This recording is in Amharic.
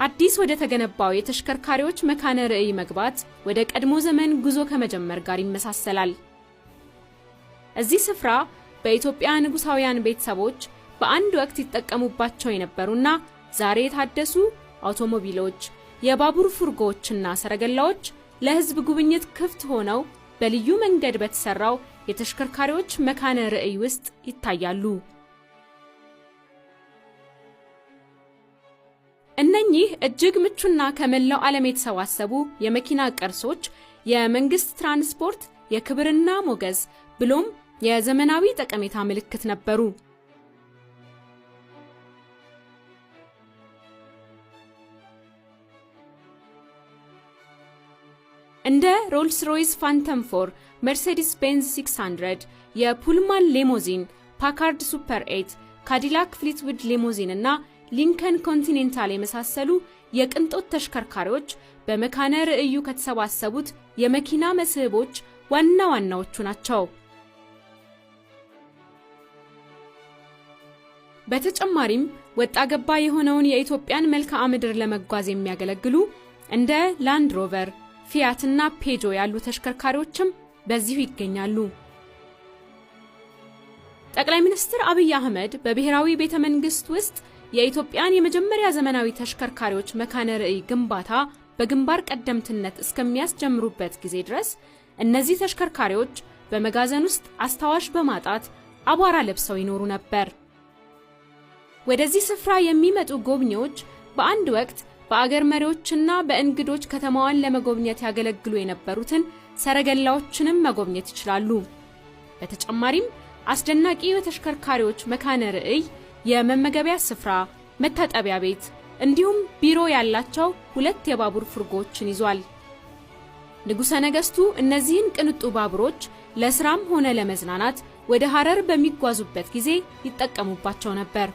አዲስ ወደ ተገነባው የተሽከርካሪዎች መካነ ርዕይ መግባት ወደ ቀድሞ ዘመን ጉዞ ከመጀመር ጋር ይመሳሰላል። እዚህ ስፍራ በኢትዮጵያ ንጉሳውያን ቤተሰቦች በአንድ ወቅት ይጠቀሙባቸው የነበሩና ዛሬ የታደሱ አውቶሞቢሎች፣ የባቡር ፉርጎዎችና ሰረገላዎች ለሕዝብ ጉብኝት ክፍት ሆነው በልዩ መንገድ በተሰራው የተሽከርካሪዎች መካነ ርዕይ ውስጥ ይታያሉ። እነኚህ እጅግ ምቹና ከመላው ዓለም የተሰባሰቡ የመኪና ቅርሶች የመንግስት ትራንስፖርት የክብርና ሞገስ ብሎም የዘመናዊ ጠቀሜታ ምልክት ነበሩ። እንደ ሮልስ ሮይስ ፋንተም 4፣ መርሴዲስ ቤንዝ 600፣ የፑልማን ሊሞዚን፣ ፓካርድ ሱፐር 8፣ ካዲላክ ፍሊትውድ ሊሞዚን እና ሊንከን ኮንቲኔንታል የመሳሰሉ የቅንጦት ተሽከርካሪዎች በመካነ ርዕዩ ከተሰባሰቡት የመኪና መስህቦች ዋና ዋናዎቹ ናቸው። በተጨማሪም ወጣ ገባ የሆነውን የኢትዮጵያን መልክዓ ምድር ለመጓዝ የሚያገለግሉ እንደ ላንድ ሮቨር፣ ፊያት እና ፔጆ ያሉ ተሽከርካሪዎችም በዚሁ ይገኛሉ። ጠቅላይ ሚኒስትር አብይ አህመድ በብሔራዊ ቤተ መንግስት ውስጥ የኢትዮጵያን የመጀመሪያ ዘመናዊ ተሽከርካሪዎች መካነ ርዕይ ግንባታ በግንባር ቀደምትነት እስከሚያስጀምሩበት ጊዜ ድረስ እነዚህ ተሽከርካሪዎች በመጋዘን ውስጥ አስታዋሽ በማጣት አቧራ ለብሰው ይኖሩ ነበር። ወደዚህ ስፍራ የሚመጡ ጎብኚዎች በአንድ ወቅት በአገር መሪዎችና በእንግዶች ከተማዋን ለመጎብኘት ያገለግሉ የነበሩትን ሰረገላዎችንም መጎብኘት ይችላሉ። በተጨማሪም አስደናቂ የተሽከርካሪዎች መካነ ርዕይ የመመገቢያ ስፍራ፣ መታጠቢያ ቤት እንዲሁም ቢሮ ያላቸው 2 የባቡር ፉርጎዎችን ይዟል። ንጉሠ ነገሥቱ እነዚህን ቅንጡ ባቡሮች ለስራም ሆነ ለመዝናናት ወደ ሐረር በሚጓዙበት ጊዜ ይጠቀሙባቸው ነበር።